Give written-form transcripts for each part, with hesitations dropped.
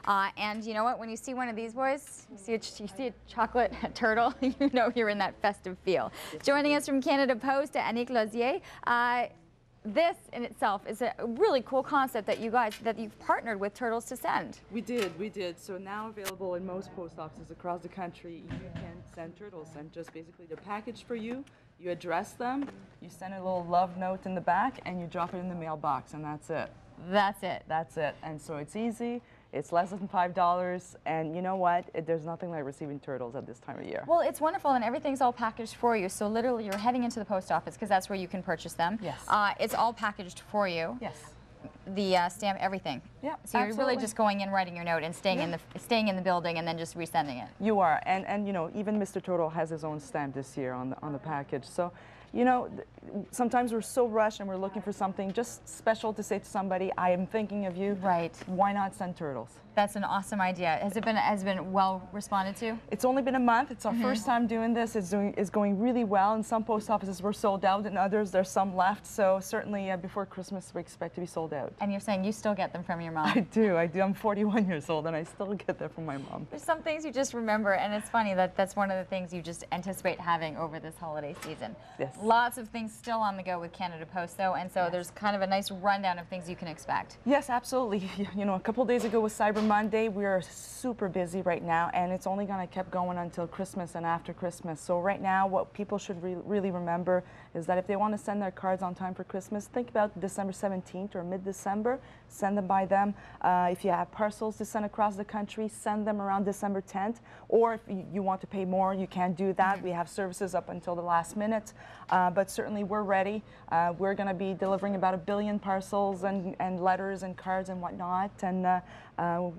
And you know what? When you see one of these boys, you see a chocolate turtle, you know you're in that festive feel. Joining us from Canada Post, Anick Losier. This in itself is a really cool concept that you've partnered with Turtles to Send. We did. So now available in most post offices across the country, you can send turtles, and just basically they're packaged for you. You address them, you send a little love note in the back, and you drop it in the mailbox, and that's it. That's it. That's it. And so it's easy. It's less than $5, and you know what? There's nothing like receiving turtles at this time of year. Well, it's wonderful, and everything's all packaged for you. So literally, you're heading into the post office because that's where you can purchase them. Yes. It's all packaged for you. Yes. The stamp, everything. Yeah. So you're really just going in, writing your note, and staying in the building, and then just resending it. You are, and you know, even Mr. Turtle has his own stamp this year on the package. So, you know, sometimes we're so rushed and we're looking for something just special to say to somebody, I am thinking of you. Right. Why not send turtles? That's an awesome idea. Has it been well responded to? It's only been a month. It's our first time doing this. It's going really well. In some post offices we're sold out, in others there's some left. So certainly before Christmas we expect to be sold out. And you're saying you still get them from your mom? I do. I'm 41 years old and I still get that from my mom. There's some things you just remember, and it's funny that that's one of the things you just anticipate having over this holiday season. Yes. Lots of things still on the go with Canada Post though, and so there's kind of a nice rundown of things you can expect. Yes, absolutely. You know, a couple of days ago was Cyber Monday. We are super busy right now, and it's only going to keep going until Christmas and after Christmas. So right now what people should really remember is that if they want to send their cards on time for Christmas, think about December 17th or mid-December. Send them by them. If you have parcels to send across the country, send them around December 10th. Or if you want to pay more, you can do that. We have services up until the last minute. But certainly we're ready. We're going to be delivering about 1 billion parcels and letters and cards and whatnot. And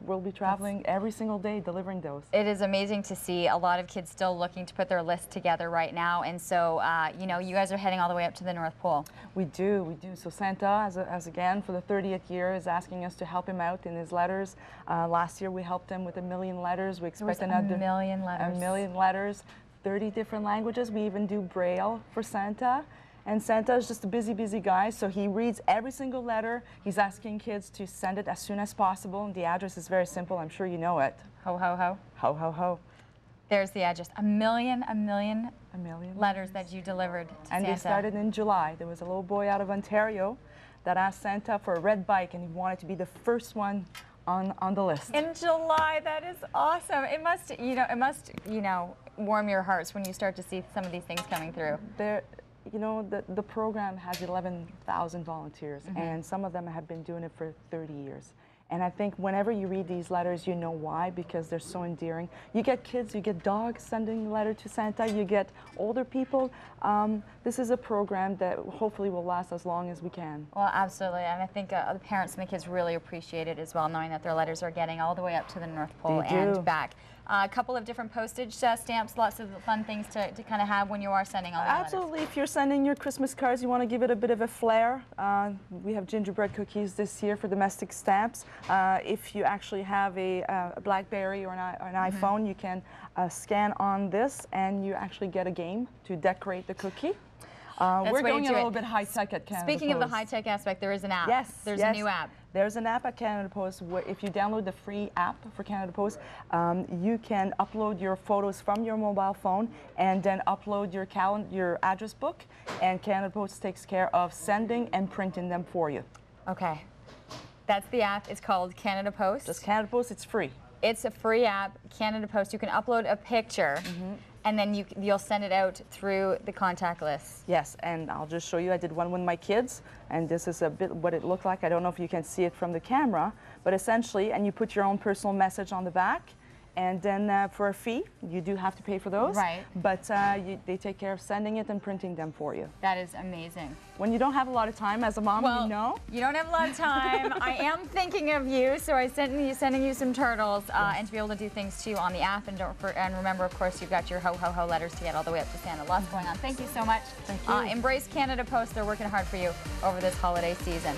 we'll be traveling every single day delivering those. It is amazing to see a lot of kids still looking to put their list together right now. And so, you know, you guys are heading all the way up to the North Pole. We do. So Santa, as again, for the 30th year, is asking us to help him out in his letters. Last year we helped him with 1 million letters. We expect another 1 million letters. 1 million letters, 30 different languages. We even do Braille for Santa. And Santa is just a busy guy, so he reads every single letter. He's asking kids to send it as soon as possible. And the address is very simple. I'm sure you know it. Ho, ho, ho. Ho, ho, ho. There's the address. 1 million letters that you delivered to Santa. And they started in July. There was a little boy out of Ontario that asked Santa for a red bike, and he wanted to be the first one on the list. In July, that is awesome. It must, you know, warm your hearts when you start to see some of these things coming through. You know, the program has 11,000 volunteers, and some of them have been doing it for 30 years. And I think whenever you read these letters, you know why, because they're so endearing. You get kids, you get dogs sending a letter to Santa, you get older people. This is a program that hopefully will last as long as we can. Well, absolutely, and I think the parents and the kids really appreciate it as well, knowing that their letters are getting all the way up to the North Pole and back. A couple of different postage stamps, lots of fun things to kind of have when you are sending all the letters. Absolutely. If you're sending your Christmas cards, you want to give it a bit of a flair. We have gingerbread cookies this year for domestic stamps. If you actually have a BlackBerry or an iPhone, you can scan on this and you actually get a game to decorate the cookie. We're going a little bit high-tech at Canada Speaking Post. of the high-tech aspect, there is an app. Yes. There's a new app. There's an app at Canada Post where if you download the free app for Canada Post, you can upload your photos from your mobile phone and then upload your address book, and Canada Post takes care of sending and printing them for you. Okay. That's the app. It's called Canada Post. Just Canada Post. It's free. It's a free app, Canada Post. You can upload a picture, and then you'll send it out through the contact list. Yes, and I'll just show you. I did one with my kids, and this is a bit what it looked like. I don't know if you can see it from the camera, but essentially, and you put your own personal message on the back. And then for a fee, you do have to pay for those. Right. But they take care of sending it and printing them for you. That is amazing. When you don't have a lot of time as a mom, well, you know. You don't have a lot of time. I am thinking of you, so I sending you some turtles, and to be able to do things too on the app. And and remember, of course, you've got your ho ho ho letters to get all the way up to Santa. Lots going on. Thank you so much. Thank you. Embrace Canada Post. They're working hard for you over this holiday season.